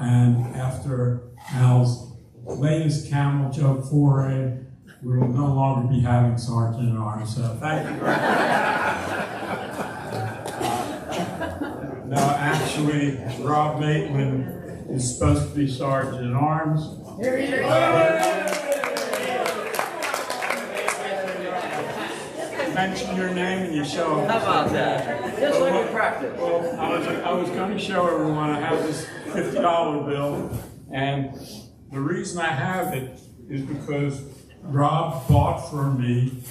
And after Al's latest camel joke foray, we will no longer be having Sergeant at Arms. So thank you. No, actually, Rob Maitland is supposed to be Sergeant at Arms. Here he is. Mention your name and you show them. How about that? Just like we practice. Well, I was going to show everyone I have this $50 bill, and the reason I have it is because Rob bought for me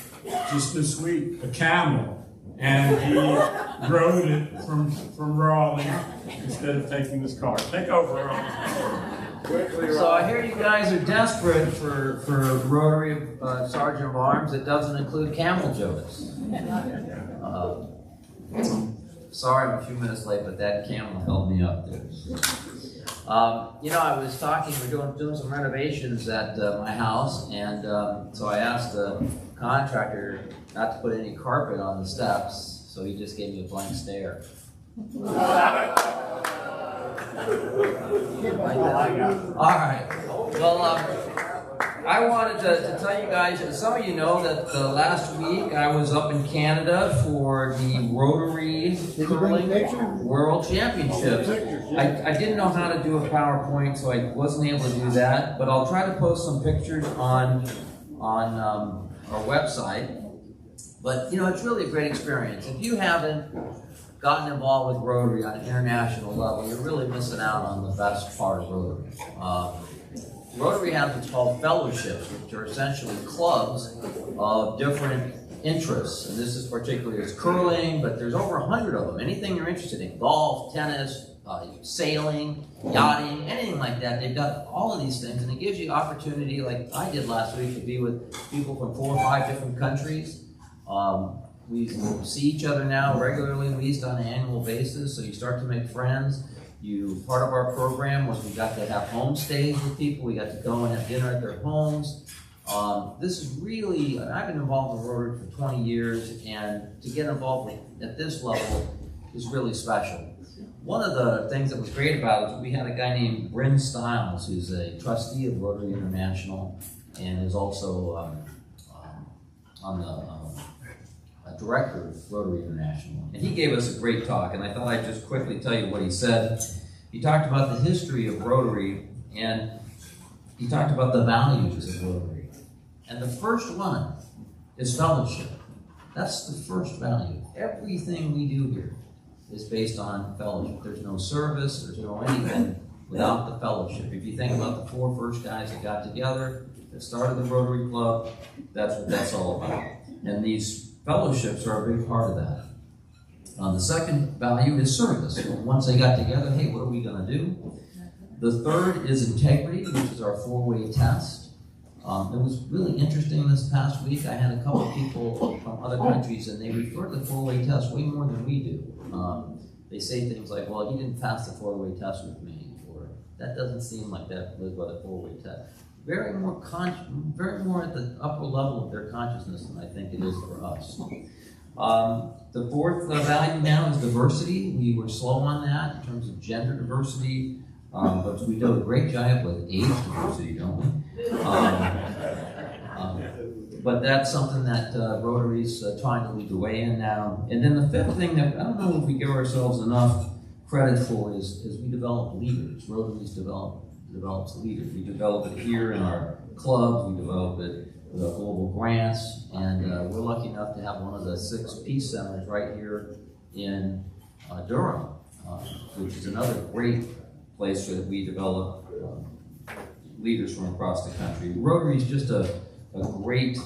just this week a camel, and he rode it from Raleigh instead of taking this car. Take over, Rob. So I hear you guys are desperate for Rotary Sergeant of Arms that doesn't include camel jokes. Sorry I'm a few minutes late, but that camel held me up there. You know, I was talking, we're doing some renovations at my house, and so I asked the contractor not to put any carpet on the steps, so he just gave me a blank stare. All right. Well, I wanted to tell you guys, some of you know that last week I was up in Canada for the Rotary Curling World Championships. I didn't know how to do a PowerPoint, so I wasn't able to do that, but I'll try to post some pictures on our website. But, you know, it's really a great experience. If you haven't gotten involved with Rotary on an international level, you're really missing out on the best part of Rotary. Rotary has what's called fellowships, which are essentially clubs of different interests. And this is particularly it's curling, but there's over 100 of them. Anything you're interested in, golf, tennis, sailing, yachting, anything like that. They've got all of these things, and it gives you opportunity, like I did last week, to be with people from 4 or 5 different countries. We see each other now regularly, at least on an annual basis, so you start to make friends. Part of our program was we got to have homestays with people. We got to go and have dinner at their homes. This is really, I've been involved with Rotary for 20 years, and to get involved at this level is really special. One of the things that was great about it was we had a guy named Bryn Stiles, who's a trustee of Rotary International, and is also on the director of Rotary International. And he gave us a great talk, and I thought I'd just quickly tell you what he said. He talked about the history of Rotary, and he talked about the values of Rotary. And the first one is fellowship. That's the first value. Everything we do here is based on fellowship. There's no service, there's no anything without the fellowship. If you think about the 4 first guys that got together, that started the Rotary Club, that's what that's all about. And these fellowships are a big part of that. The second value is service. Once they got together, hey, what are we going to do? The third is integrity, which is our 4-way test. It was really interesting this past week. I had a couple of people from other countries, and they refer to the 4-way test way more than we do. They say things like, well, you didn't pass the 4-way test with me, or that doesn't seem like that was what a 4-way test. Very more at the upper level of their consciousness than I think it is for us. The fourth value now is diversity. We were slow on that in terms of gender diversity, but we do a great job with age diversity, don't we? But that's something that Rotary's trying to lead the way in now. And then the fifth thing that I don't know if we give ourselves enough credit for is we develop leaders. Rotary's develops leaders. We develop it here in our clubs, we develop it with our global grants, and we're lucky enough to have one of the 6 peace centers right here in Durham, which is another great place where we develop leaders from across the country. Rotary is just a great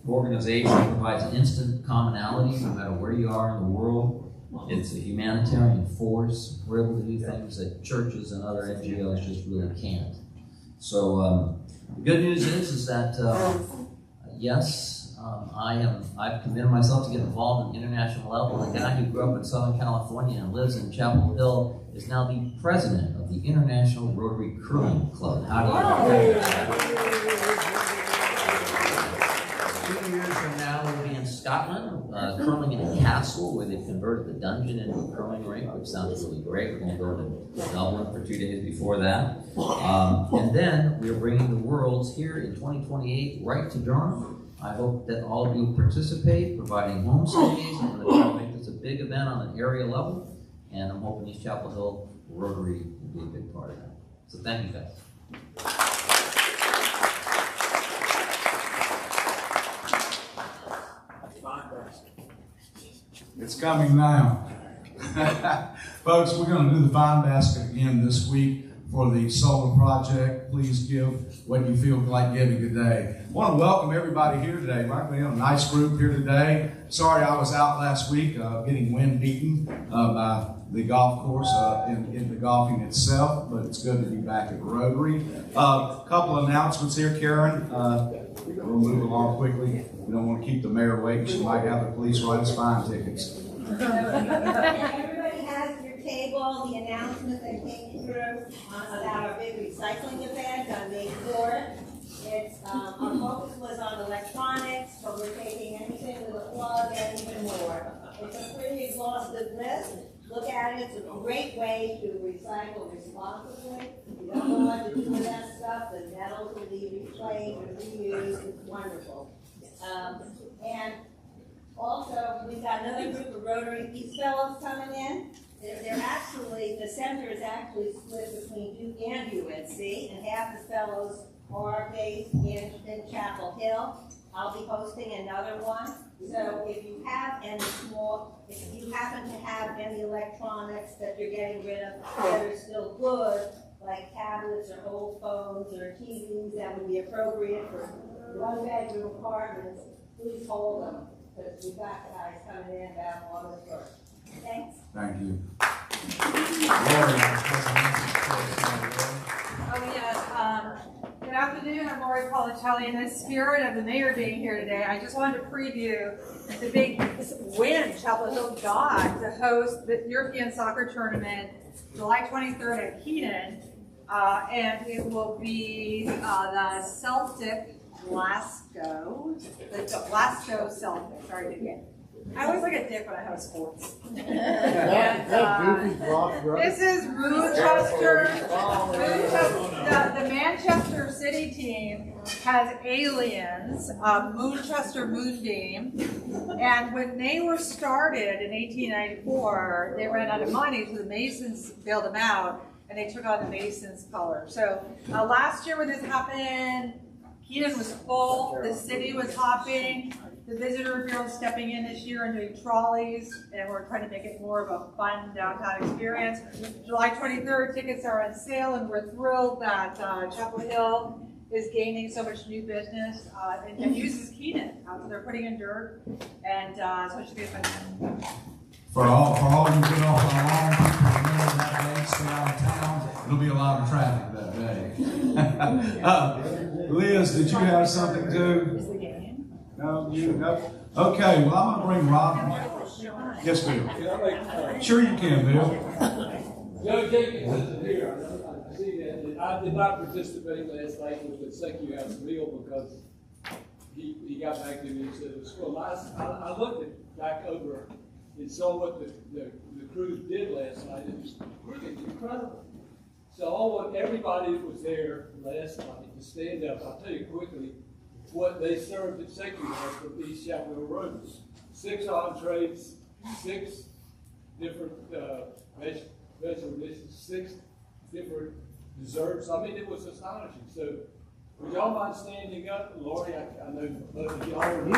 organization that provides instant commonality no matter where you are in the world. It's a humanitarian force. We're able to do things that churches and other NGOs just really can't. So the good news is that yes, I've committed myself to get involved in the international level. The guy who grew up in Southern California and lives in Chapel Hill is now the president of the International Rotary Curling Club. How do you that? 2 years from now, we'll be in Scotland. Scotland, curling in a castle where they've converted the dungeon into a curling rink, which sounds really great. We're going to go to Dublin for 2 days before that. And then we're bringing the Worlds here in 2028 right to Durham. I hope that all of you participate, providing homestays. I'm going to try to make this a big event on an area level, and I'm hoping East Chapel Hill Rotary will be a big part of that. So thank you guys. It's coming now. Folks, we're going to do the Vine Basket again this week for the solar project. Please give what you feel like giving today. I want to welcome everybody here today. We have a nice group here today. Sorry I was out last week getting wind beaten by the golf course in the golfing itself, but it's good to be back at Rotary. A couple of announcements here, Karen. We'll move along quickly. We don't want to keep the mayor waiting. She might have the police write us fine tickets. Everybody has at your table the announcement that came through about our big recycling event on May 4th. It's, our focus was on electronics, but we're taking anything with a plug and even more. It's a pretty exhaustive list. Look at it. It's a great way to recycle responsibly. You don't know what to do with that stuff. The metals will be reclaimed or reused. It's wonderful. And also, we've got another group of Rotary Peace Fellows coming in. They're actually, the center is actually split between Duke and UNC, and half the fellows are based in Chapel Hill. I'll be hosting another one. So if you have any if you happen to have any electronics that you're getting rid of that are still good, like tablets or old phones or TVs that would be appropriate for one-bedroom apartments, please hold them, because we've got guys coming in about August 1st. Thanks. Thank you. Oh, yes. Good afternoon. I'm Lori Politelli. In the spirit of the mayor being here today, I just wanted to preview the big win Chapel Hill got to host the European Soccer Tournament July 23rd at Keaton. And it will be the Celtic Glasgow Celtic. Sorry, again. I always look at Dick when I host sports. This is Moonchester. The Manchester City team has aliens, Moonchester Moonbeam, and when they were started in 1894, they ran out of money, so the Masons bailed them out, and they took on the Masons color. So last year when this happened, Keaton was full, the city was hopping. The visitor bureau is stepping in this year and doing trolleys, and we're trying to make it more of a fun downtown experience. July 23rd, tickets are on sale, and we're thrilled that Chapel Hill is gaining so much new business and uses Keaton. So they're putting in dirt, and so it should be a fun time. For all you get off on long people remember that day, stay out of town, there'll be a lot of traffic that day. Liz, did you have something too? No, Okay, well, I'm going to bring Rob. Yes, Bill. Sure you can, Bill. Joe Jenkins isn't here. I see that. I did not participate last night with the Secu House meal because he got back to me and said it was full. I looked back over and saw what the crews did last night. It was really incredible. So I want everybody that was there last night to stand up. I'll tell you quickly what they served at Secu House from East Chapel Hill Road. 6 entrees, 6 different vegetable dishes, 6 different desserts. I mean, it was astonishing. So, would y'all mind standing up? Lori, I know both of y'all are here.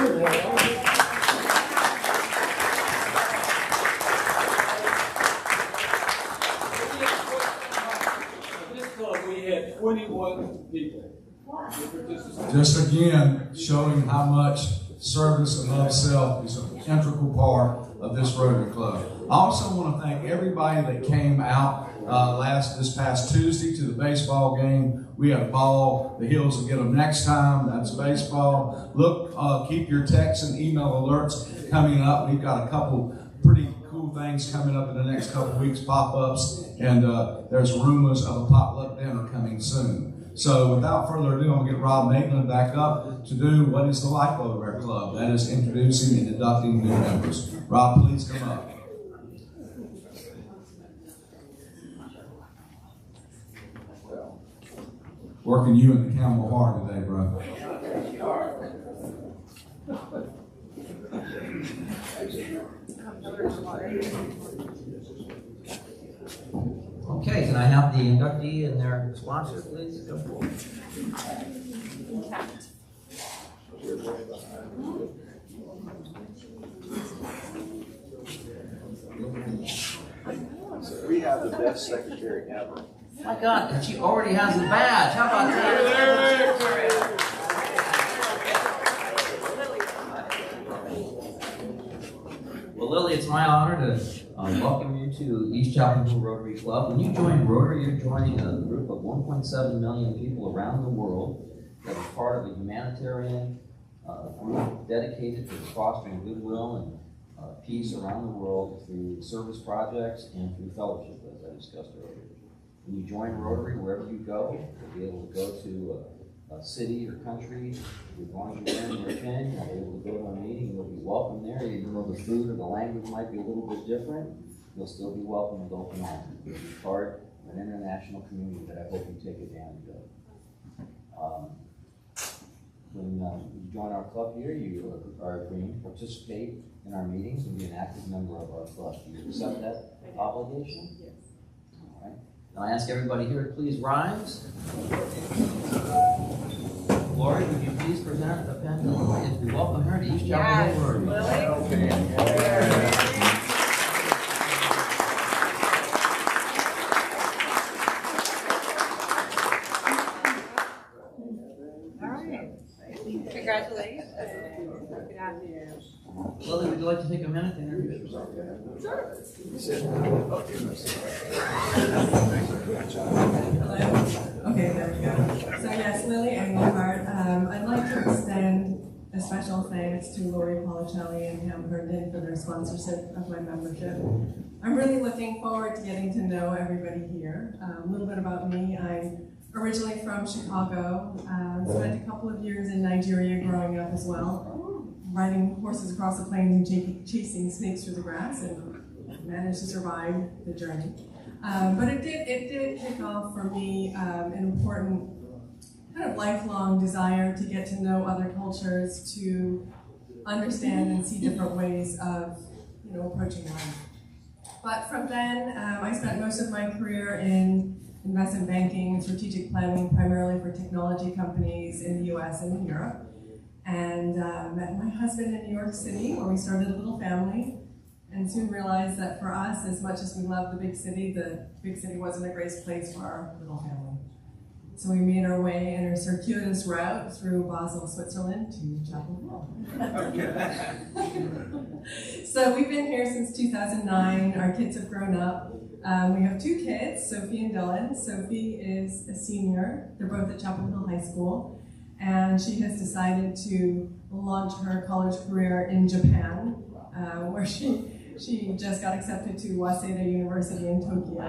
This club, we had 21 people. Just again, showing how much service and love self is an integral part of this Rotary Club. I also want to thank everybody that came out this past Tuesday to the baseball game. We had a ball. The Hills will get them next time. That's baseball. Look, keep your texts and email alerts coming up. We've got a couple pretty cool things coming up in the next couple weeks, pop-ups, and there's rumors of a potluck dinner coming soon. So without further ado, I'm going to get Rob Maitland back up to do what is the lifeblood of our club. That is introducing and inducting new members. Rob, please come up. Working you and the camel hard today, bro. Okay, can I have the inductee and their sponsor, please? Go for it. We have the best secretary ever. My God, and she already has the badge. How about that? Well, Lily, it's my honor to welcome you to East Chapel Hill Rotary Club. When you join Rotary, you're joining a group of 1.7 million people around the world that are part of a humanitarian group dedicated to fostering goodwill and peace around the world through service projects and through fellowship, as I discussed earlier. When you join Rotary, wherever you go, you'll be able to go to a city or country, as long as you're wearing your pin, you'll be able to go to a meeting, you'll be welcome there, even though the food or the language might be a little bit different, you'll still be welcome with open arms. You'll be part of an international community that I hope you take advantage of. When you join our club here, you are agreeing to participate in our meetings and be an active member of our club. Do you accept that obligation? Yes. All right. Now I ask everybody here to please rise. Lori, would you please present the pen to Lori as we welcome her to East Chapel Hill Rotary? All right. Congratulations. Good afternoon. Lily, would you like to take a minute to introduce yourself? Sure. Hello. Okay, there we go. So yes, Lily Engelhardt. I'd like to extend a special thanks to Lori Policelli and Pam Herndon for their sponsorship of my membership. I'm really looking forward to getting to know everybody here. A little bit about me. I'm originally from Chicago. Spent a couple of years in Nigeria growing up as well, riding horses across the plains and chasing snakes through the grass, and managed to survive the journey. But it did kick off for me an important kind of lifelong desire to get to know other cultures, to understand and see different ways of approaching life. But from then, I spent most of my career in investment banking and strategic planning, primarily for technology companies in the US and in Europe. And met my husband in New York City, where we started a little family, and soon realized that for us, as much as we love the big city wasn't a great place for our little family. So we made our way in a circuitous route through Basel, Switzerland to Chapel Hill. So we've been here since 2009. Our kids have grown up. We have two kids, Sophie and Dylan. Sophie is a senior. They're both at Chapel Hill High School. And she has decided to launch her college career in Japan, where she just got accepted to Waseda University in Tokyo.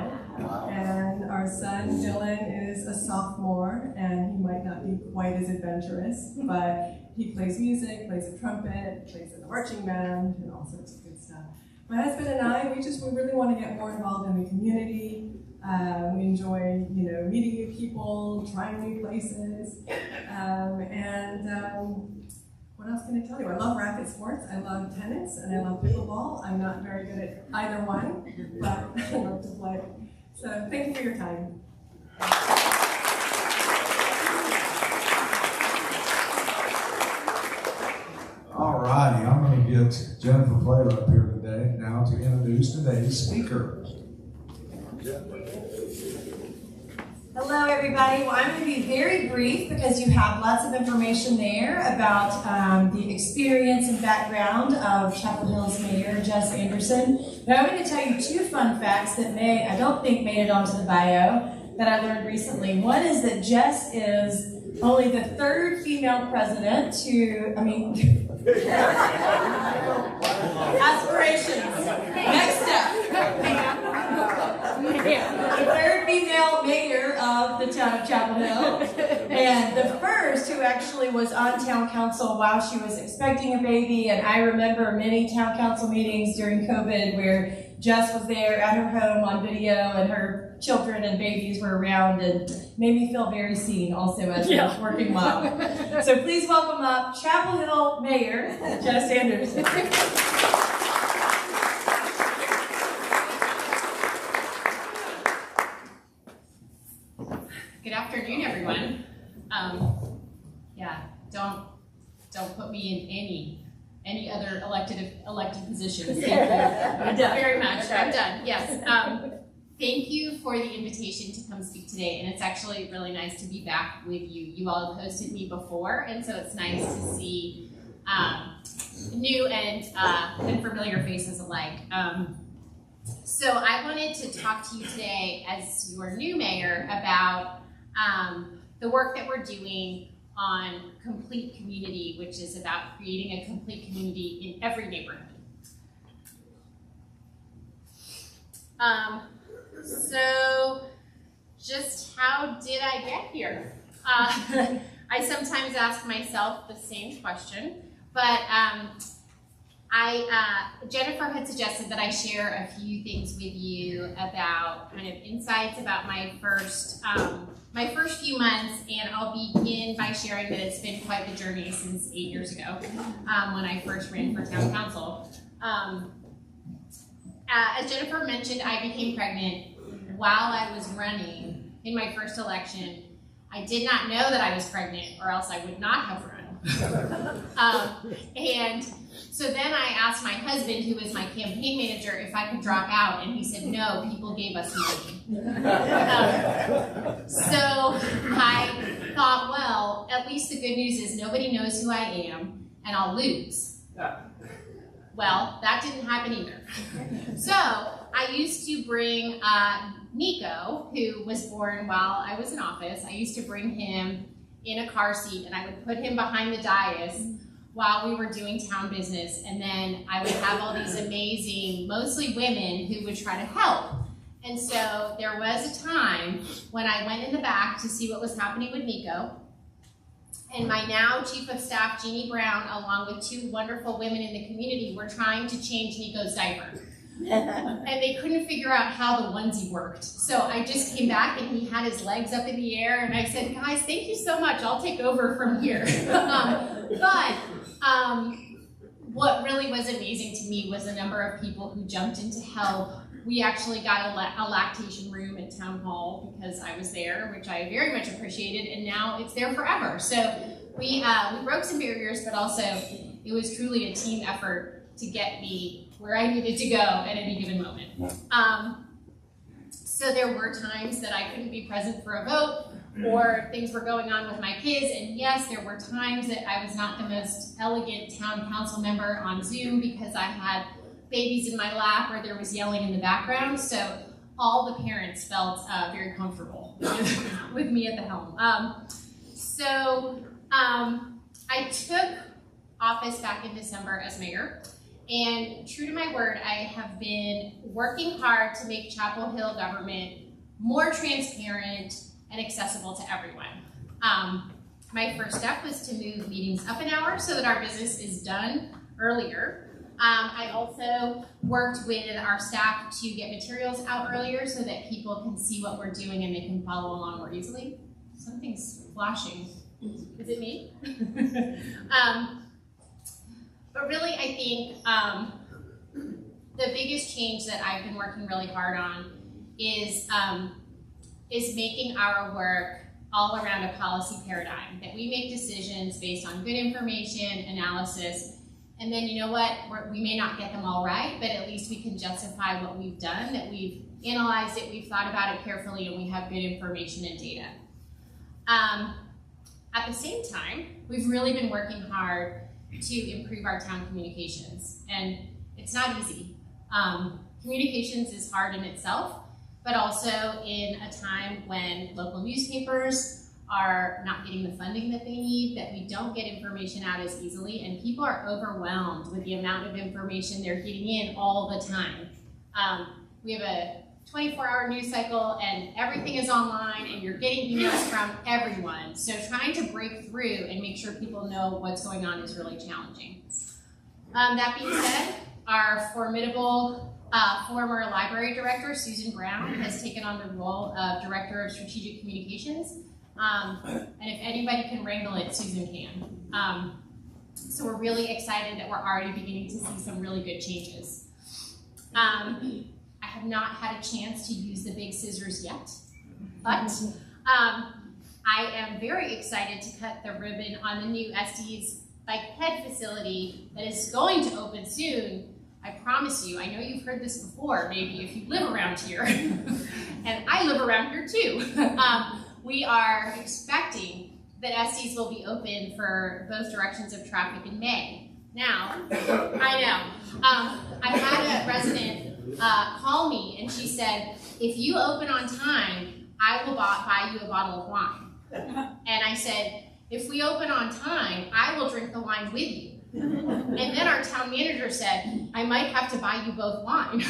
And our son, Dylan, is a sophomore, and he might not be quite as adventurous, but he plays music, plays the trumpet, plays in the marching band, and all sorts of good stuff. My husband and I, we really want to get more involved in the community. We enjoy, meeting new people, trying new places, what else can I tell you? I love racket sports, I love tennis, and I love pickleball. I'm not very good at either one, but I love to play. So thank you for your time. All righty, I'm going to get Jennifer Player up here today now to introduce today's speaker. Hello, everybody. Well, I'm going to be very brief because you have lots of information there about the experience and background of Chapel Hill's Mayor, Jess Anderson. But I'm going to tell you two fun facts that I don't think made it onto the bio that I learned recently. One is that Jess is only the third female president to, aspirations. Next step. The third female mayor of throughout the town of Chapel Hill. And the first who actually was on town council while she was expecting a baby. And I remember many town council meetings during COVID where Jess was there at her home on video and her children and babies were around and made me feel very seen also as a working mom. So please welcome up Chapel Hill Mayor Jess Anderson. Good afternoon, everyone. Don't put me in any other elected positions. Thank you very much. I'm done. Yes. Thank you for the invitation to come speak today, and it's actually really nice to be back with you. You all have hosted me before, and so it's nice to see new and familiar faces alike. So I wanted to talk to you today as your new mayor about the work that we're doing on complete community, which is about creating a complete community in every neighborhood. So just how did I get here? I sometimes ask myself the same question, but Jennifer had suggested that I share a few things with you about kind of insights about my first few months, and I'll begin by sharing that it's been quite the journey since 8 years ago when I first ran for town council. As Jennifer mentioned, I became pregnant while I was running in my first election. I did not know that I was pregnant, or else I would not have run. And so then I asked my husband, who was my campaign manager, if I could drop out, and he said, no, people gave us money. So I thought, well, at least the good news is nobody knows who I am, and I'll lose. Well, that didn't happen either. So I used to bring Nico, who was born while I was in office, I used to bring him in a car seat, and I would put him behind the dais while we were doing town business, and then I would have all these amazing, mostly women, who would try to help. And so there was a time when I went in the back to see what was happening with Nico, and my now Chief of Staff, Jeannie Brown, along with two wonderful women in the community, were trying to change Nico's diaper. And they couldn't figure out how the onesie worked. So I just came back and he had his legs up in the air, and I said, guys, thank you so much. I'll take over from here. What really was amazing to me was the number of people who jumped in to help. We actually got a lactation room at Town Hall because I was there, which I very much appreciated, and now it's there forever. So we broke some barriers, but also it was truly a team effort to get me where I needed to go at any given moment. So there were times that I couldn't be present for a vote, or things were going on with my kids, and yes, there were times that I was not the most elegant town council member on Zoom because I had babies in my lap or there was yelling in the background, so all the parents felt very comfortable with me at the helm. I took office back in December as mayor, and true to my word, I have been working hard to make Chapel Hill government more transparent and accessible to everyone. My first step was to move meetings up an hour so that our business is done earlier. I also worked with our staff to get materials out earlier so that people can see what we're doing and they can follow along more easily. Something's flashing. Is it me? But really, I think the biggest change that I've been working really hard on is making our work all around a policy paradigm, that we make decisions based on good information, analysis, and then you know what, we may not get them all right, but at least we can justify what we've done, that we've analyzed it, we've thought about it carefully, and we have good information and data. At the same time, we've really been working hard to improve our town communications, and it's not easy. Communications is hard in itself, but also in a time when local newspapers are not getting the funding that they need, that we don't get information out as easily, and people are overwhelmed with the amount of information they're getting in all the time. We have a 24-hour news cycle and everything is online and you're getting emails from everyone. So trying to break through and make sure people know what's going on is really challenging. That being said, our formidable former library director, Susan Brown, has taken on the role of Director of Strategic Communications. And if anybody can wrangle it, Susan can. So we're really excited that we're already beginning to see some really good changes. I have not had a chance to use the big scissors yet, but I am very excited to cut the ribbon on the new Estes Bike Ped facility that is going to open soon. I promise you, I know you've heard this before, maybe if you live around here, and I live around here too. We are expecting that Estes will be open for both directions of traffic in May. Now, I know, I had a resident call me and she said, if you open on time, I will buy you a bottle of wine. And I said, if we open on time, I will drink the wine with you. And then our town manager said, I might have to buy you both wine.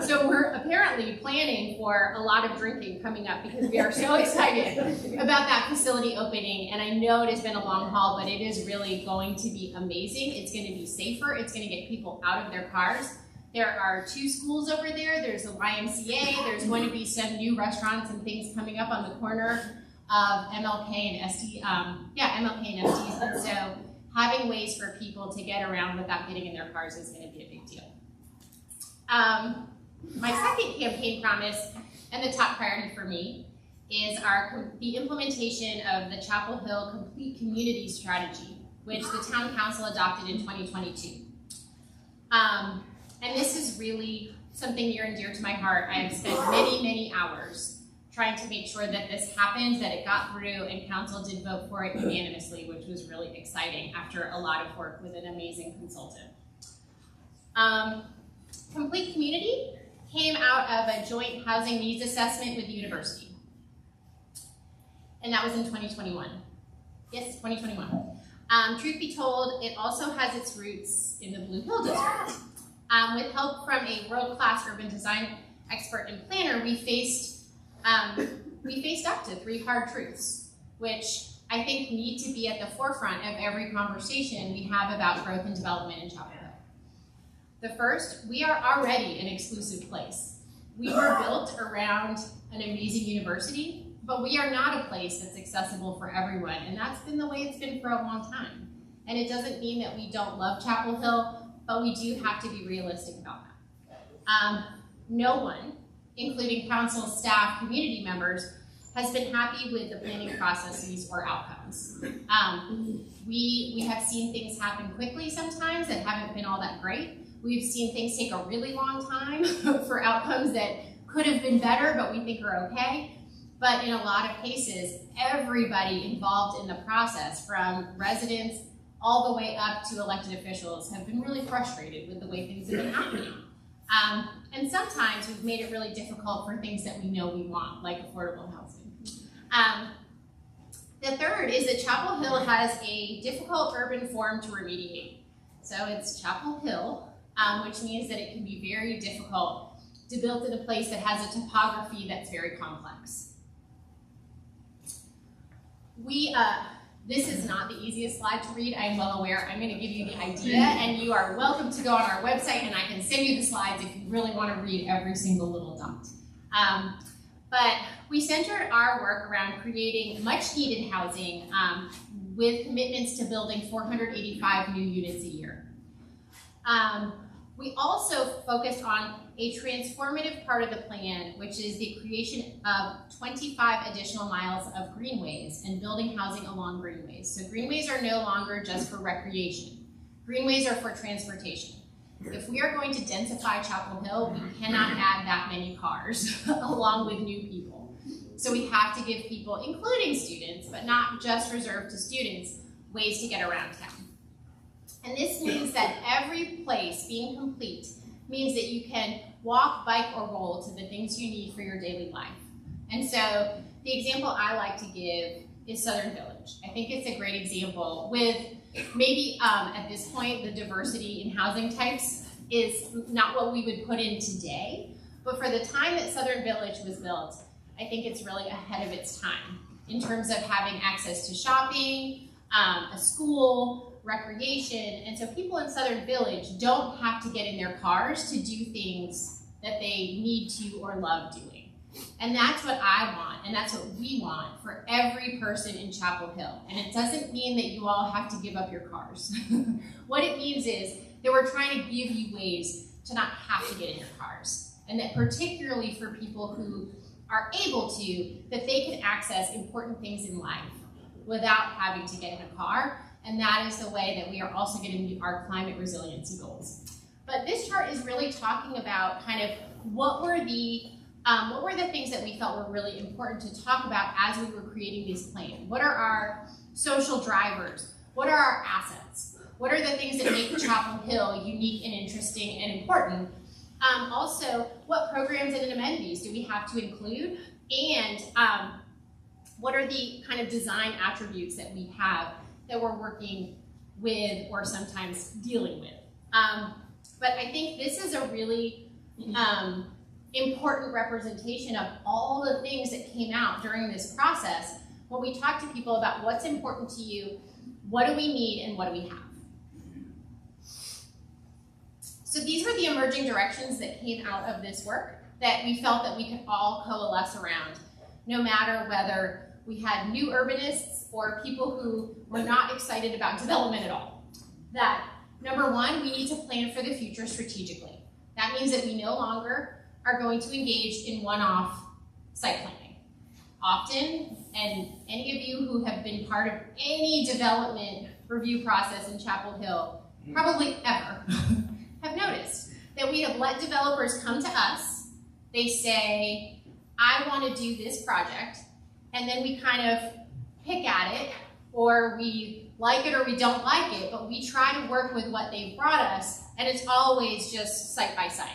So we're apparently planning for a lot of drinking coming up because we are so excited about that facility opening. And I know it has been a long haul, but it is really going to be amazing. It's going to be safer. It's going to get people out of their cars. There are 2 schools over there. There's a YMCA. There's going to be some new restaurants and things coming up on the corner of MLK and Estes. MLK and Estes. And so having ways for people to get around without getting in their cars is going to be a big deal. My second campaign promise, and the top priority for me, is the implementation of the Chapel Hill Complete Community Strategy, which the Town Council adopted in 2022. And this is really something near and dear to my heart. I have spent many, many hours trying to make sure that this happened, that it got through, and council did vote for it unanimously, which was really exciting after a lot of work with an amazing consultant. Complete Community came out of a joint housing needs assessment with the university. And that was in 2021. Yes, 2021. Truth be told, it also has its roots in the Blue Hill District. With help from a world-class urban design expert and planner, we faced up to 3 hard truths, which I think need to be at the forefront of every conversation we have about growth and development in Chapel Hill. The first, we are already an exclusive place. We were built around an amazing university, but we are not a place that's accessible for everyone, and that's been the way it's been for a long time. And it doesn't mean that we don't love Chapel Hill, but we do have to be realistic about that. No one, including council, staff, community members, has been happy with the planning processes or outcomes. We have seen things happen quickly sometimes that haven't been all that great. We've seen things take a really long time for outcomes that could have been better, but we think are okay. But in a lot of cases, everybody involved in the process, from residents all the way up to elected officials, have been really frustrated with the way things have been happening. And sometimes we've made it really difficult for things that we know we want, like affordable housing. The third is that Chapel Hill has a difficult urban form to remediate. So it's Chapel Hill, which means that it can be very difficult to build in a place that has a topography that's very complex. This is not the easiest slide to read, I'm well aware. I'm going to give you the idea, and you are welcome to go on our website, and I can send you the slides if you really want to read every single little dot. But we centered our work around creating much needed housing with commitments to building 485 new units a year. We also focused on a transformative part of the plan, which is the creation of 25 additional miles of greenways and building housing along greenways. So greenways are no longer just for recreation. Greenways are for transportation. If we are going to densify Chapel Hill, we cannot add that many cars along with new people. So we have to give people, including students, but not just reserved to students, ways to get around town. And this means that every place being complete means that you can walk, bike, or roll to the things you need for your daily life. And so the example I like to give is Southern Village. I think it's a great example with maybe at this point the diversity in housing types is not what we would put in today, But for the time that Southern Village was built, I think it's really ahead of its time in terms of having access to shopping, a school, recreation. And so people in Southern Village don't have to get in their cars to do things that they need to or love doing. And that's what I want, and that's what we want for every person in Chapel Hill. And it doesn't mean that you all have to give up your cars. What it means is that we're trying to give you ways to not have to get in your cars. And that particularly for people who are able to, that they can access important things in life without having to get in a car. And that is the way that we are also going to meet our climate resiliency goals. But this chart is really talking about kind of what were the things that we felt were really important to talk about as we were creating this plan. What are our social drivers? What are our assets? What are the things that make Chapel Hill unique and interesting and important? Also, what programs and amenities do we have to include? And what are the kind of design attributes that we have that we're working with or sometimes dealing with? But I think this is a really important representation of all the things that came out during this process when we talked to people about what's important to you, what do we need, and what do we have. So these were the emerging directions that came out of this work that we felt that we could all coalesce around, no matter whether we had new urbanists or people who were not excited about development at all. That, number one, we need to plan for the future strategically. That means that we no longer are going to engage in one-off site planning. Often, and any of you who have been part of any development review process in Chapel Hill, probably ever, have noticed that we have let developers come to us. They say, I want to do this project, and then we kind of pick at it, or we like it or we don't like it, but we try to work with what they've brought us, and it's always just site by site.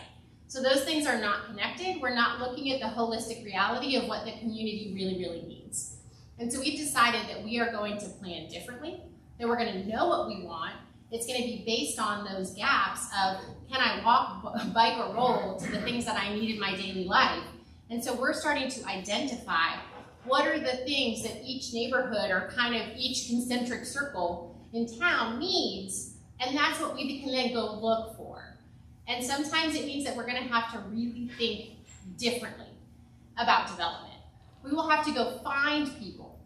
So those things are not connected. We're not looking at the holistic reality of what the community really, really needs. And so we've decided that we are going to plan differently, that we're going to know what we want. It's going to be based on those gaps of, can I walk, bike, or roll to the things that I need in my daily life? And so we're starting to identify what are the things that each neighborhood or kind of each concentric circle in town needs, and that's what we can then go look for. And sometimes it means that we're going to have to really think differently about development. We will have to go find people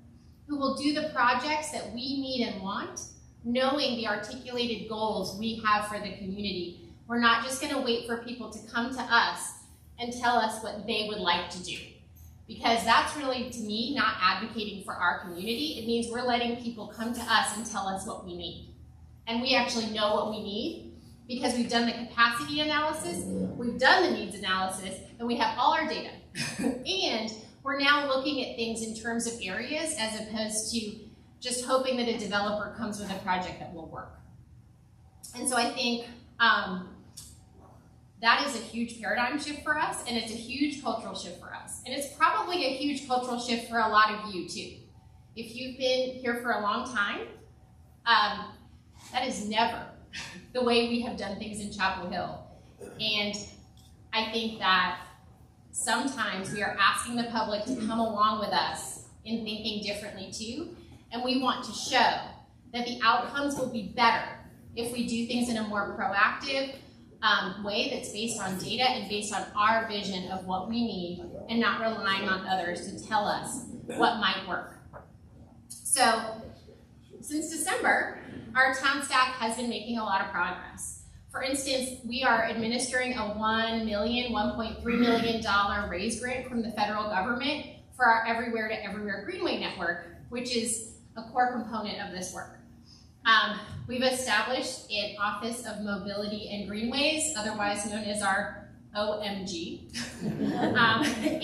who will do the projects that we need and want, knowing the articulated goals we have for the community. We're not just going to wait for people to come to us and tell us what they would like to do. Because that's really, to me, not advocating for our community. It means we're letting people come to us and tell us what we need. And we actually know what we need because we've done the capacity analysis, we've done the needs analysis, and we have all our data. And we're now looking at things in terms of areas as opposed to just hoping that a developer comes with a project that will work. And so I think that is a huge paradigm shift for us, and it's a huge cultural shift for us. And it's probably a huge cultural shift for a lot of you too. If you've been here for a long time, that is never the way we have done things in Chapel Hill. And I think that sometimes we are asking the public to come along with us in thinking differently too. And we want to show that the outcomes will be better if we do things in a more proactive way that's based on data and based on our vision of what we need and not relying on others to tell us what might work. So since December, our town staff has been making a lot of progress. For instance, we are administering a $1.3 million raise grant from the federal government for our Everywhere to Everywhere Greenway network, which is a core component of this work. We've established an Office of Mobility and Greenways, otherwise known as our OMG.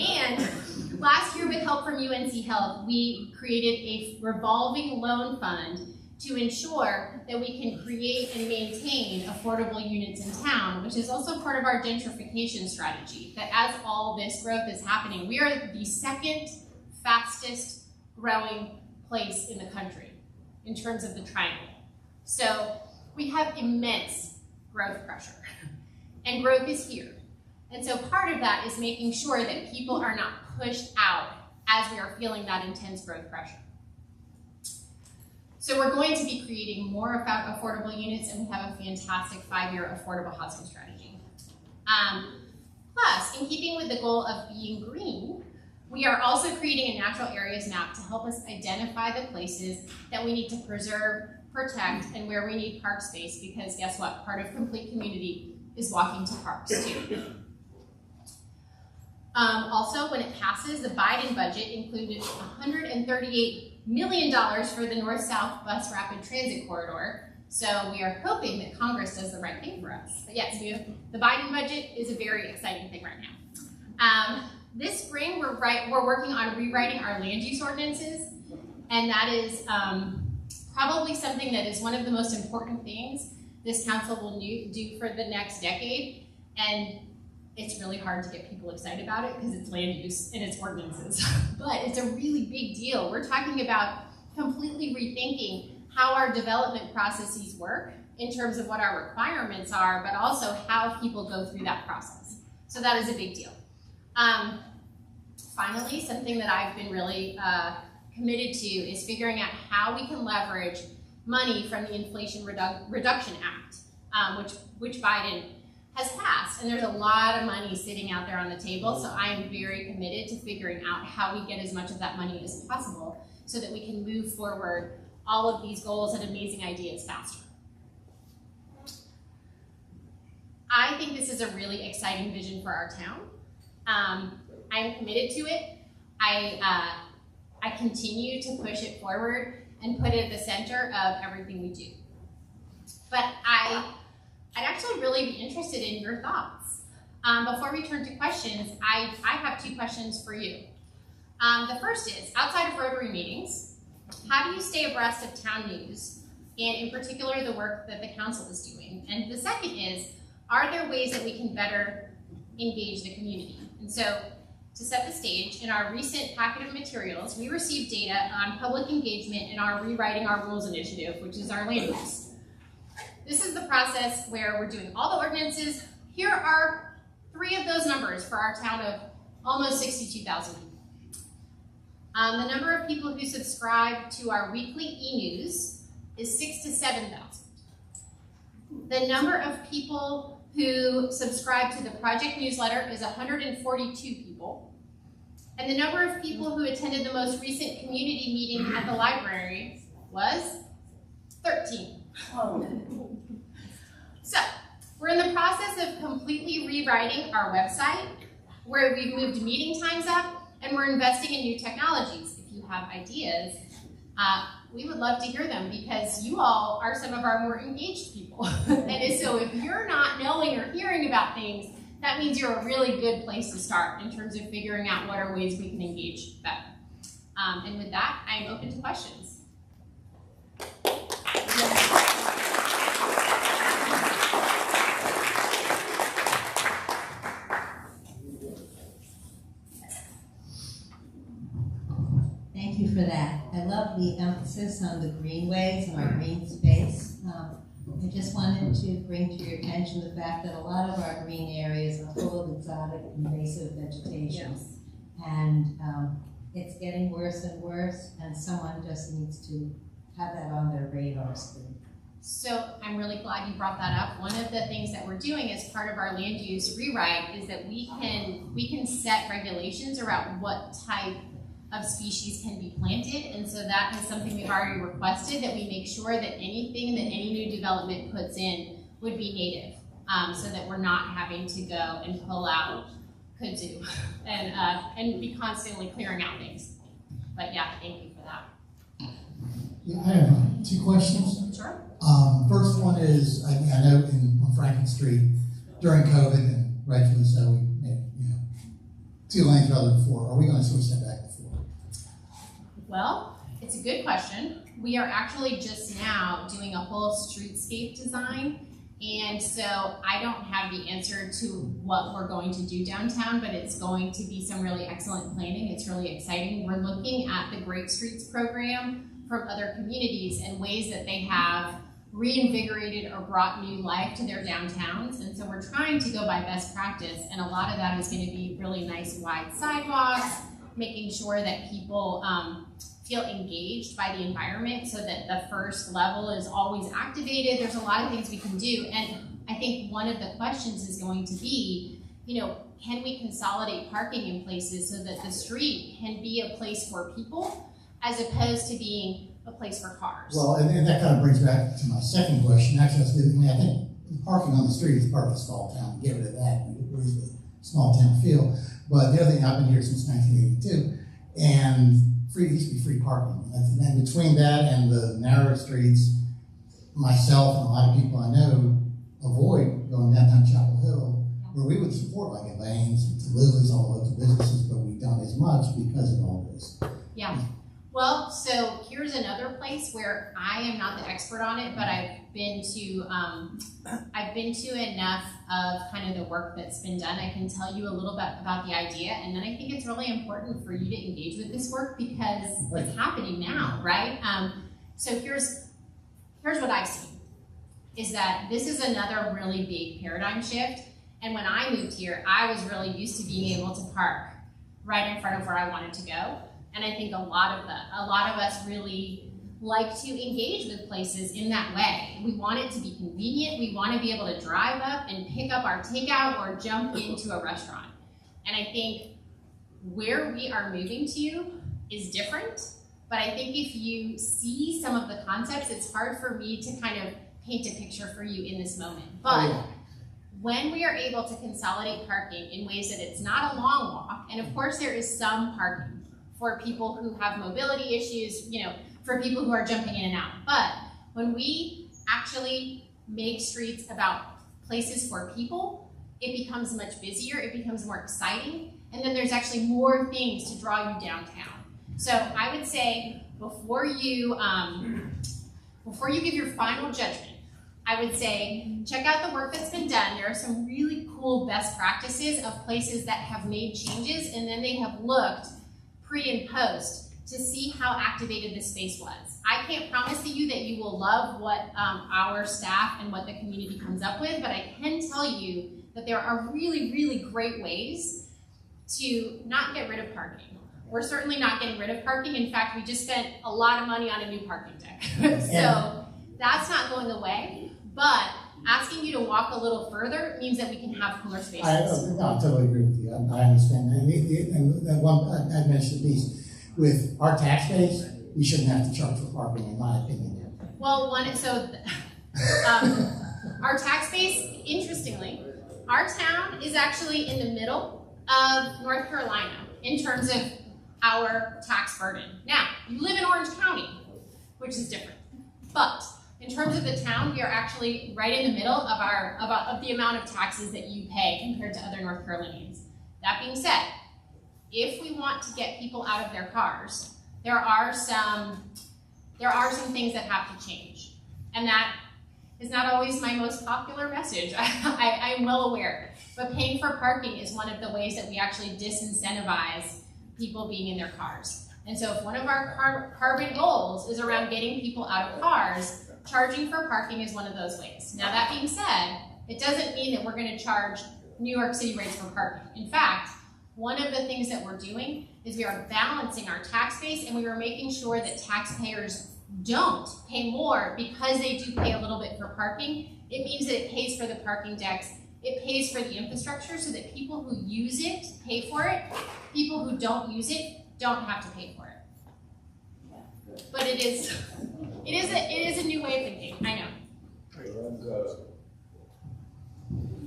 And last year, with help from UNC Health, we created a revolving loan fund to ensure that we can create and maintain affordable units in town, which is also part of our gentrification strategy, that as all this growth is happening, we are the second fastest growing place in the country in terms of the triangle. So we have immense growth pressure, and growth is here. And so part of that is making sure that people are not pushed out as we are feeling that intense growth pressure. So we're going to be creating more affordable units, and we have a fantastic 5-year affordable housing strategy. Plus, in keeping with the goal of being green, we are also creating a natural areas map to help us identify the places that we need to preserve, protect, and where we need park space, because guess what? Part of complete community is walking to parks too. Also, when it passes, the Biden budget included $138 million for the north-south bus rapid transit corridor. So we are hoping that Congress does the right thing for us. But yes, the Biden budget is a very exciting thing right now. This spring, we're working on rewriting our land use ordinances, and that is probably something that is one of the most important things this council will do for the next decade. And it's really hard to get people excited about it because it's land use and it's ordinances. But it's a really big deal. We're talking about completely rethinking how our development processes work in terms of what our requirements are, but also how people go through that process. So that is a big deal. Finally, something that I've been really committed to is figuring out how we can leverage money from the Inflation Reduction Act, which Biden has passed. And there's a lot of money sitting out there on the table, so I am very committed to figuring out how we get as much of that money as possible so that we can move forward all of these goals and amazing ideas faster. I think this is a really exciting vision for our town. I'm committed to it. I continue to push it forward and put it at the center of everything we do. But I'd actually really be interested in your thoughts. Before we turn to questions, I have 2 questions for you. The first is, outside of Rotary meetings, how do you stay abreast of town news, and in particular the work that the council is doing? And the second is, are there ways that we can better engage the community? And so, to set the stage, in our recent packet of materials, we received data on public engagement in our Rewriting Our Rules initiative, which is our land use. This is the process where we're doing all the ordinances. Here are 3 of those numbers for our town of almost 62,000 people. The number of people who subscribe to our weekly e-news is 6,000 to 7,000. The number of people who subscribe to the project newsletter is 142 people. And the number of people who attended the most recent community meeting at the library was 13. So, we're in the process of completely rewriting our website, where we've moved meeting times up, and we're investing in new technologies. If you have ideas, we would love to hear them, because you all are some of our more engaged people. And so if you're not knowing or hearing about things, that means you're a really good place to start in terms of figuring out what are ways we can engage better. And with that, I am open to questions. Thank you for that. I love the emphasis on the greenways and our green space. I just wanted to bring to your attention the fact that a lot of our green areas are full of exotic invasive vegetation. Yes. And it's getting worse and worse, and someone just needs to have that on their radar screen. So I'm really glad you brought that up. One of the things that we're doing as part of our land use rewrite is that we can set regulations around what type of species can be planted, and so that is something we've already requested, that we make sure that anything that any new development puts in would be native, so that we're not having to go and pull out kudzu and be constantly clearing out things. But yeah, thank you for that. Yeah, I have 2 questions. Sure. First one is, I know on Franklin Street during COVID, and rightfully so, we made 2 lanes rather than 4. Are we going to switch that back to 4? Well, it's a good question. We are actually just now doing a whole streetscape design, and so I don't have the answer to what we're going to do downtown, but it's going to be some really excellent planning. It's really exciting. We're looking at the Great Streets program from other communities and ways that they have reinvigorated or brought new life to their downtowns. And so we're trying to go by best practice, and a lot of that is going to be really nice wide sidewalks, making sure that people feel engaged by the environment so that the first level is always activated. There's a lot of things we can do, and I think one of the questions is going to be, you know, can we consolidate parking in places so that the street can be a place for people as opposed to being a place for cars? Well, and that kind of brings back to my second question. Actually, I think parking on the street is part of a small town. Get rid of that. We lose the small town feel. But the other thing, I've been here since 1982, and there used to be free parking. And between that and the narrow streets, myself and a lot of people I know avoid going downtown Chapel Hill, where we would support like Elaine's and Lily's, all the local businesses, but we don't as much because of all this. Yeah. Well, so here's another place where I am not the expert on it, but I've been to enough of kind of the work that's been done. I can tell you a little bit about the idea, and then I think it's really important for you to engage with this work because it's happening now, right? So here's what I've seen, is that this is another really big paradigm shift. And when I moved here, I was really used to being able to park right in front of where I wanted to go. And I think a lot of us really like to engage with places in that way. We want it to be convenient. We want to be able to drive up and pick up our takeout or jump into a restaurant. And I think where we are moving to is different. But I think if you see some of the concepts, it's hard for me to kind of paint a picture for you in this moment. But when we are able to consolidate parking in ways that it's not a long walk, and of course there is some parking for people who have mobility issues, you know, for people who are jumping in and out. But when we actually make streets about places for people, it becomes much busier, it becomes more exciting, and then there's actually more things to draw you downtown. So I would say before you give your final judgment, I would say check out the work that's been done. There are some really cool best practices of places that have made changes, and then they have looked pre and post to see how activated the space was. I can't promise you that you will love what our staff and what the community comes up with, but I can tell you that there are really, really great ways to not get rid of parking. We're certainly not getting rid of parking. In fact, we just spent a lot of money on a new parking deck. So that's not going away, but asking you to walk a little further means that we can have cooler spaces. I totally agree with you. I understand that. And that one, I mentioned these. With our tax base, we shouldn't have to charge for parking, in my opinion. Well, our tax base, interestingly, our town is actually in the middle of North Carolina in terms of our tax burden. Now, you live in Orange County, which is different, but in terms of the town, we are actually right in the middle of the amount of taxes that you pay compared to other North Carolinians. That being said, if we want to get people out of their cars, there are some things that have to change. And that is not always my most popular message. I'm well aware. But paying for parking is one of the ways that we actually disincentivize people being in their cars. And so if one of our carbon goals is around getting people out of cars, charging for parking is one of those ways. Now that being said, it doesn't mean that we're going to charge New York City rates for parking. In fact, one of the things that we're doing is we are balancing our tax base, and we are making sure that taxpayers don't pay more because they do pay a little bit for parking. It means that it pays for the parking decks, it pays for the infrastructure so that people who use it pay for it. People who don't use it don't have to pay for it. But it is a new way of thinking, I know.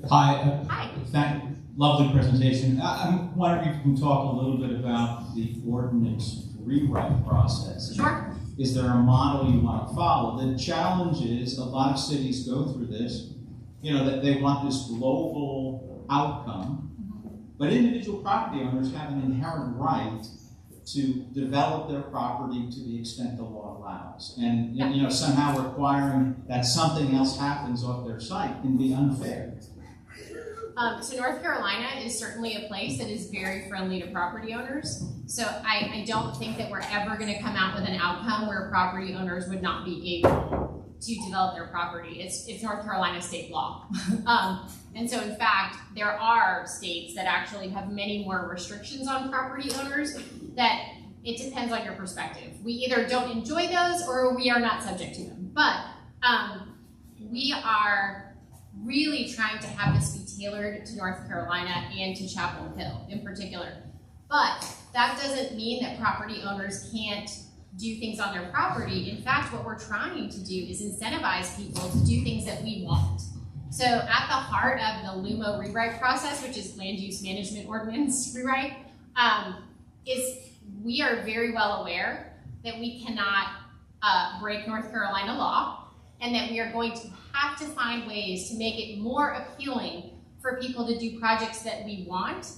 Hi. Hi. Lovely presentation. I'm wondering if you can talk a little bit about the ordinance rewrite process. Sure. Is there a model you want to follow? The challenge is a lot of cities go through this, you know, that they want this global outcome, but individual property owners have an inherent right to develop their property to the extent the law allows. And you know, somehow requiring that something else happens off their site can be unfair. So North Carolina is certainly a place that is very friendly to property owners. So I don't think that we're ever going to come out with an outcome where property owners would not be able to develop their property. It's North Carolina state law. And so in fact, there are states that actually have many more restrictions on property owners that it depends on your perspective. We either don't enjoy those or we are not subject to them. But we are really trying to have this be tailored to North Carolina and to Chapel Hill in particular. But that doesn't mean that property owners can't do things on their property. In fact, what we're trying to do is incentivize people to do things that we want. So at the heart of the LUMO rewrite process, which is Land Use Management Ordinance rewrite, is we are very well aware that we cannot break North Carolina law, and that we are going to have to find ways to make it more appealing for people to do projects that we want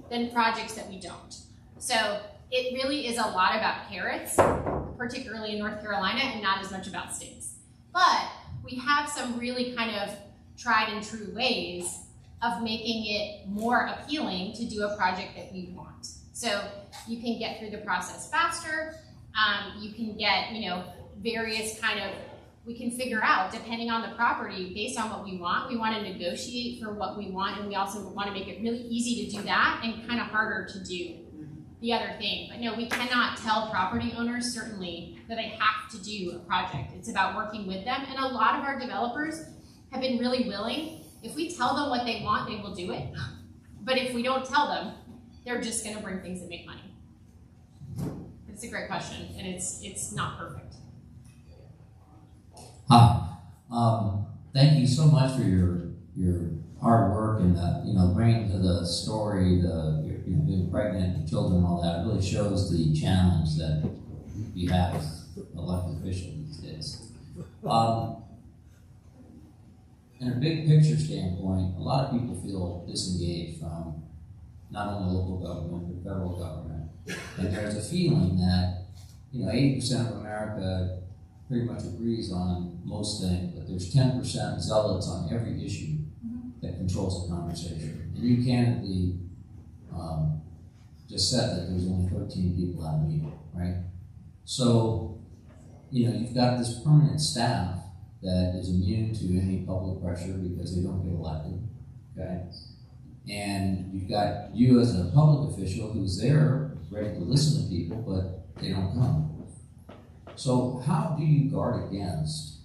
than projects that we don't. So it really is a lot about carrots, particularly in North Carolina, and not as much about sticks. But we have some really kind of tried and true ways of making it more appealing to do a project that we want. So you can get through the process faster. You can get, various kind of, we can figure out, depending on the property, based on what we want to negotiate for what we want, and we also want to make it really easy to do that and kind of harder to do the other thing. But no, we cannot tell property owners, certainly, that they have to do a project. It's about working with them, and a lot of our developers have been really willing. If we tell them what they want, they will do it. But if we don't tell them, they're just going to bring things that make money. It's a great question, and it's not perfect. Hi. Thank you so much for your hard work and bringing to the story being pregnant, the children, and all that. It really shows the challenge that you have as elected officials these days. In a big picture standpoint, a lot of people feel disengaged from not only local government but federal government, and there's a feeling that 80% of America pretty much agrees on most things, but there's 10% zealots on every issue that controls the conversation. And you candidly just said that there's only 13 people at a meeting, right? So, you've got this permanent staff that is immune to any public pressure because they don't get elected, okay? And you've got you as a public official who's there, ready to listen to people, but they don't come. So how do you guard against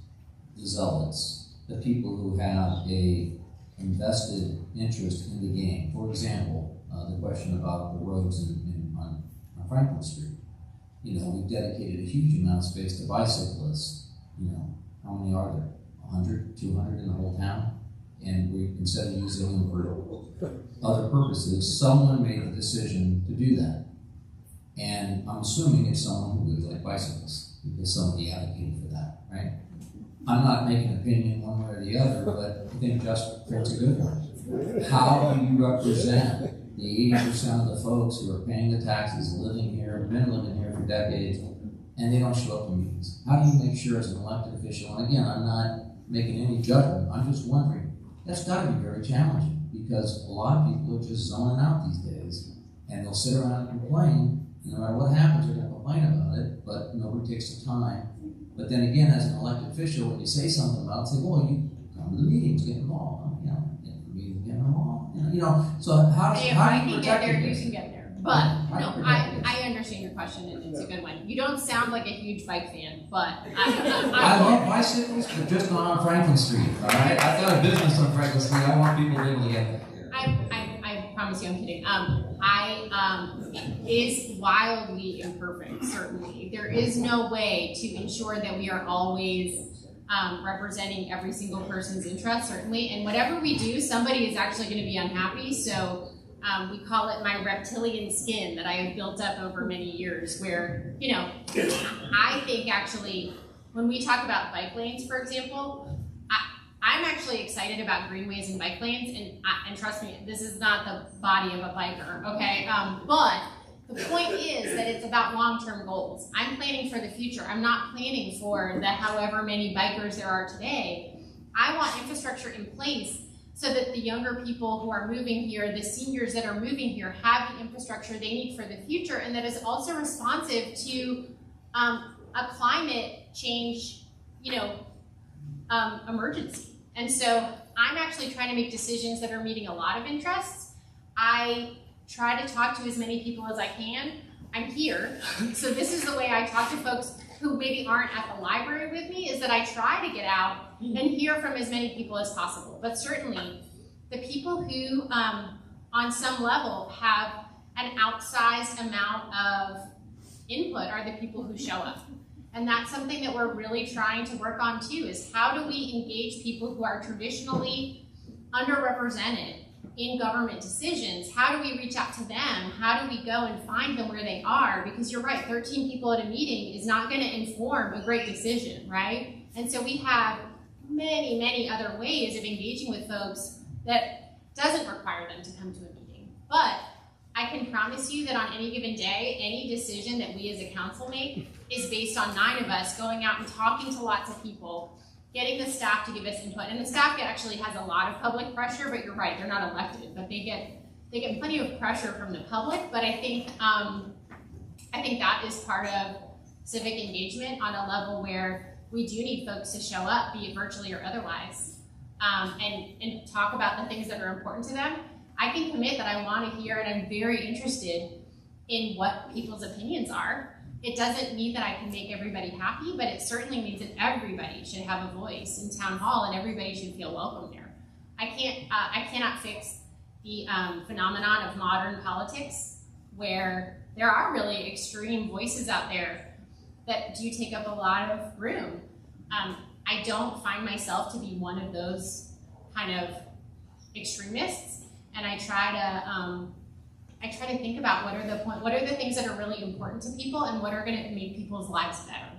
the zealots, the people who have a invested interest in the game? For example, the question about the roads on Franklin Street. We've dedicated a huge amount of space to bicyclists. How many are there? 100, 200 in the whole town? And we, instead of using them for other purposes, someone made the decision to do that. And I'm assuming it's someone who would like bicyclists, because somebody advocated for that, right? I'm not making an opinion one way or the other, but I think Just Fair's a good one. How do you represent the 80% of the folks who are paying the taxes, living here, been living here for decades, and they don't show up to meetings? How do you make sure as an elected official, and again, I'm not making any judgment, I'm just wondering, that's got to be very challenging, because a lot of people are just zoning out these days, and they'll sit around and complain, and no matter what happens, they're going to complain about it, but nobody takes the time. But then again, as an elected official, when you say something about it, say, well, you come to the meetings, get involved, get the meetings, get involved, so how do you protect you can get there. But no, I understand your question, and it's a good one. You don't sound like a huge bike fan, but I love bicycles, but just not on Franklin Street. All right, I've got a business on Franklin Street. I want people to be able to get there. I promise you, I'm kidding. It is wildly imperfect. Certainly, there is no way to ensure that we are always representing every single person's interest. Certainly, and whatever we do, somebody is actually going to be unhappy. So. We call it my reptilian skin that I have built up over many years, where, I think actually, when we talk about bike lanes, for example, I'm actually excited about greenways and bike lanes, and trust me, this is not the body of a biker, okay? But the point is that it's about long-term goals. I'm planning for the future. I'm not planning for the however many bikers there are today. I want infrastructure in place so that the younger people who are moving here, the seniors that are moving here, have the infrastructure they need for the future, and that is also responsive to a climate change, emergency. And so I'm actually trying to make decisions that are meeting a lot of interests. I try to talk to as many people as I can. I'm here, so this is the way I talk to folks who maybe aren't at the library with me, is that I try to get out and hear from as many people as possible. But certainly, the people who, on some level, have an outsized amount of input are the people who show up. And that's something that we're really trying to work on too, is how do we engage people who are traditionally underrepresented in government decisions? How do we reach out to them? How do we go and find them where they are? Because you're right, 13 people at a meeting is not going to inform a great decision, right? And so we have many, many other ways of engaging with folks that doesn't require them to come to a meeting. But I can promise you that on any given day, any decision that we as a council make is based on 9 of us going out and talking to lots of people, getting the staff to give us input. And the staff actually has a lot of public pressure, but you're right, they're not elected, but they get plenty of pressure from the public. But I think that is part of civic engagement on a level where we do need folks to show up, be it virtually or otherwise, and talk about the things that are important to them. I can commit that I want to hear, and I'm very interested in what people's opinions are. It doesn't mean that I can make everybody happy, but it certainly means that everybody should have a voice in town hall and everybody should feel welcome there. I cannot fix the phenomenon of modern politics where there are really extreme voices out there that do take up a lot of room. I don't find myself to be one of those kind of extremists, and I try to think about what are the things that are really important to people and what are going to make people's lives better.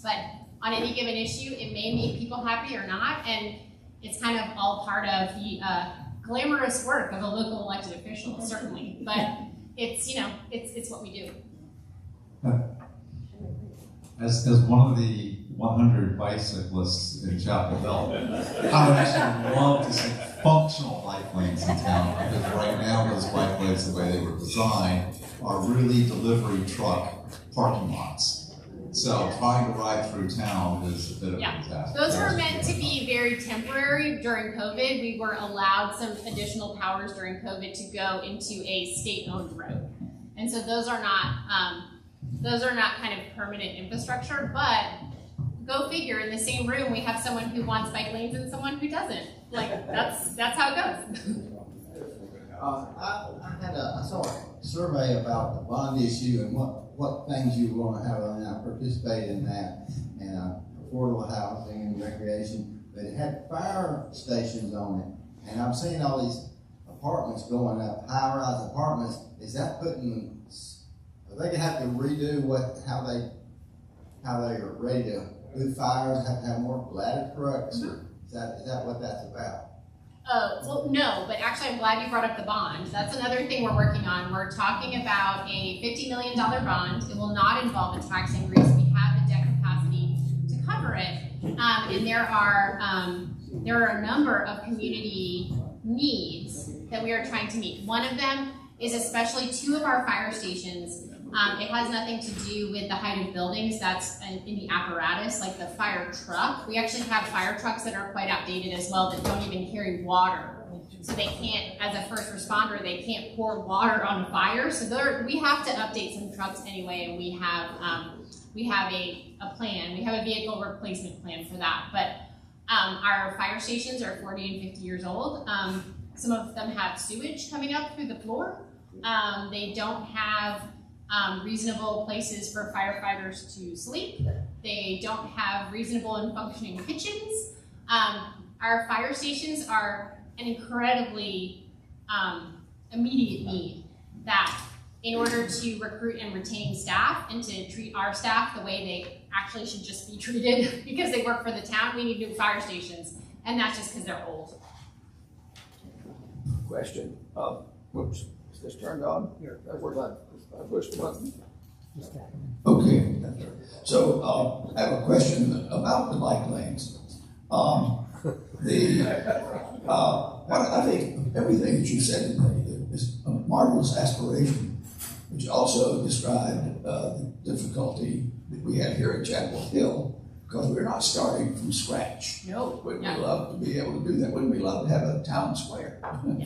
But on any given issue, it may make people happy or not, and it's kind of all part of the glamorous work of a local elected official, certainly. But it's what we do. As one of the 100 bicyclists in Chapel Hill, I would actually love to see functional bike lanes in town, because right now those bike lanes, the way they were designed, are really delivery truck parking lots. So trying to ride through town is a bit of a task. Those were meant to be very temporary during COVID. We were allowed some additional powers during COVID to go into a state-owned road. And so those are not kind of permanent infrastructure, but go figure, in the same room we have someone who wants bike lanes and someone who doesn't. Like, that's how it goes. I saw a survey about the bond issue and what things you want to have on that. I participated in that, and affordable housing and recreation, but it had fire stations on it. And I've seen all these apartments going up, high-rise apartments. Is that putting, are they gonna have to redo how they are ready to do fires, have to have more ladder trucks? Is that what that's about? Well, no, but actually I'm glad you brought up the bond. That's another thing we're working on. We're talking about a $50 million bond. It will not involve a tax increase. We have the debt capacity to cover it. And there are a number of community needs that we are trying to meet. One of them is especially 2 of our fire stations. It has nothing to do with the height of buildings. That's in the apparatus, like the fire truck. We actually have fire trucks that are quite outdated as well that don't even carry water. So they can't, as a first responder, they can't pour water on a fire. So we have to update some trucks anyway, and we have a plan. We have a vehicle replacement plan for that. But our fire stations are 40 and 50 years old. Some of them have sewage coming up through the floor. They don't have reasonable places for firefighters to sleep. They don't have reasonable and functioning kitchens. Our fire stations are an incredibly immediate need that in order to recruit and retain staff and to treat our staff the way they actually should just be treated because they work for the town, we need new fire stations. And that's just because they're old. Question. Whoops. Is this turned on? Here. Where's that? I pushed the button. Okay. So I have a question about the bike lanes. I think everything that you said today is a marvelous aspiration, which also described the difficulty that we have here at Chapel Hill, Because we're not starting from scratch. No. Wouldn't we love to be able to do that? Wouldn't we love to have a town square,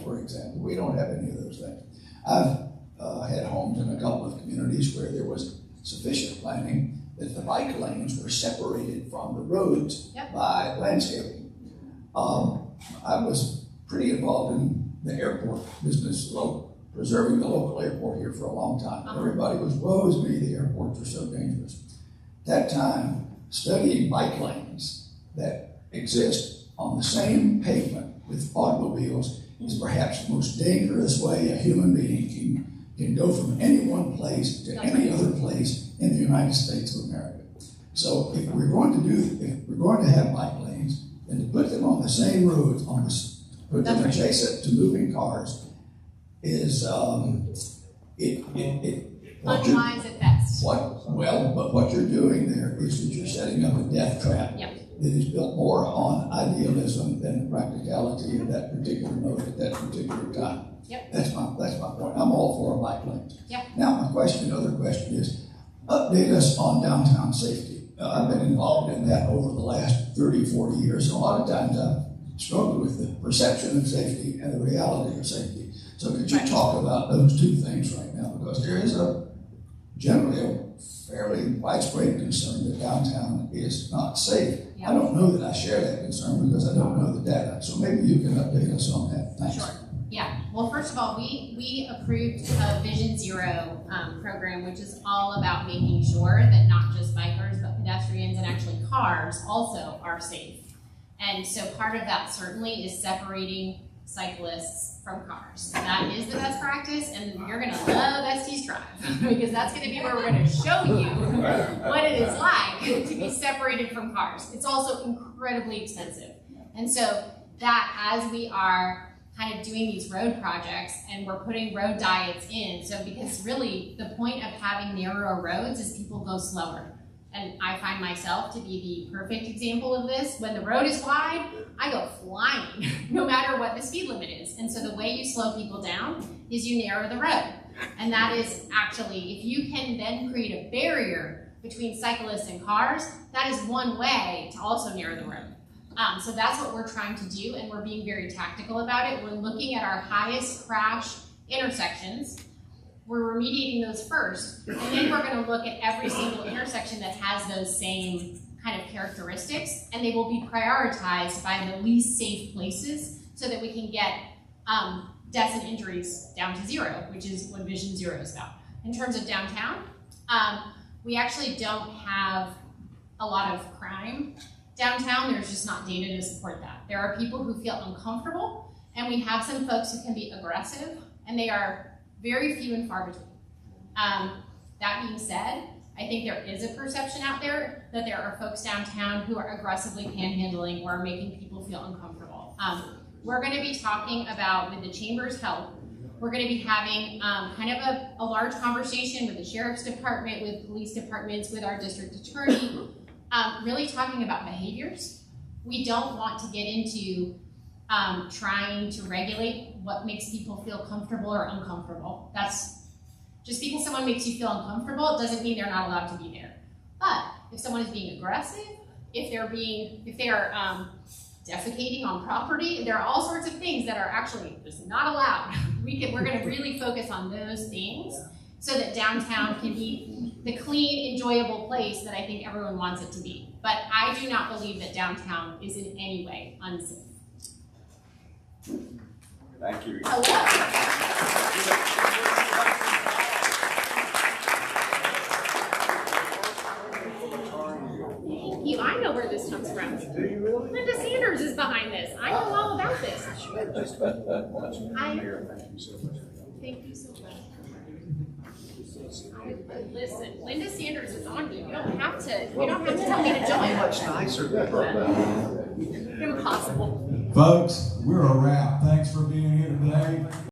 for example? We don't have any of those things. I've had homes in a couple of communities where there was sufficient planning that the bike lanes were separated from the roads by landscaping. I was pretty involved in the airport business, preserving the local airport here for a long time. Everybody was, woe is me, the airports are so dangerous. At that time, studying bike lanes that exist on the same pavement with automobiles is perhaps the most dangerous way a human being can go from any one place to any other place in the United States of America. So if we're going to have bike lanes, then to put them on the same roads, put them adjacent to moving cars, is unwise at best. But what you're doing there is that you're setting up a death trap that is built more on idealism than practicality of that particular node at that particular time. That's my point. I'm all for bike lanes. Now my other question is, update us on downtown safety. I've been involved in that over the last 30, 40 years, and a lot of times I've struggled with the perception of safety and the reality of safety. So could you talk about those two things right now? Because there is generally a fairly widespread concern that downtown is not safe. I don't know that I share that concern because I don't know the data. So maybe you can update us on that. Thanks. Sure. Yeah. Well, first of all, we approved a Vision Zero program, which is all about making sure that not just bikers, but pedestrians and actually cars also are safe. And so part of that certainly is separating cyclists from cars. That is the best practice, and you're going to love Estes Drive because that's going to be where we're going to show you what it is like to be separated from cars. It's also incredibly expensive. And so that as we are kind of doing these road projects and we're putting road diets in, so because really the point of having narrower roads is people go slower. And I find myself to be the perfect example of this. When the road is wide, I go flying, no matter what the speed limit is. And so the way you slow people down is you narrow the road. And that is actually, if you can then create a barrier between cyclists and cars, that is one way to also narrow the road. So that's what we're trying to do, and we're being very tactical about it. We're looking at our highest crash intersections. We're remediating those first, and then we're going to look at every single intersection that has those same kind of characteristics, and they will be prioritized by the least safe places so that we can get deaths and injuries down to zero, which is what Vision Zero is about. In terms of downtown, we actually don't have a lot of crime downtown. There's just not data to support that. There are people who feel uncomfortable, and we have some folks who can be aggressive, and they are very few and far between. That being said, I think there is a perception out there that there are folks downtown who are aggressively panhandling or making people feel uncomfortable. We're going to be talking about, with the Chamber's help, we're going to be having kind of a large conversation with the Sheriff's Department, with police departments, with our district attorney, really talking about behaviors. We don't want to get into trying to regulate what makes people feel comfortable or uncomfortable. That's just because someone makes you feel uncomfortable, it doesn't mean they're not allowed to be there. But if someone is being aggressive, if they are defecating on property, there are all sorts of things that are actually just not allowed. We're going to really focus on those things so that downtown can be the clean, enjoyable place that I think everyone wants it to be. But I do not believe that downtown is in any way unsafe. Thank you. Thank you. I know where this comes from. Do you really? Linda Sanders is behind this. I know all about this. Thank you so much. Listen, Linda Sanders is on you. You don't have to tell me to join. Much nicer. Impossible. Folks, we're a wrap. Thanks for being here today.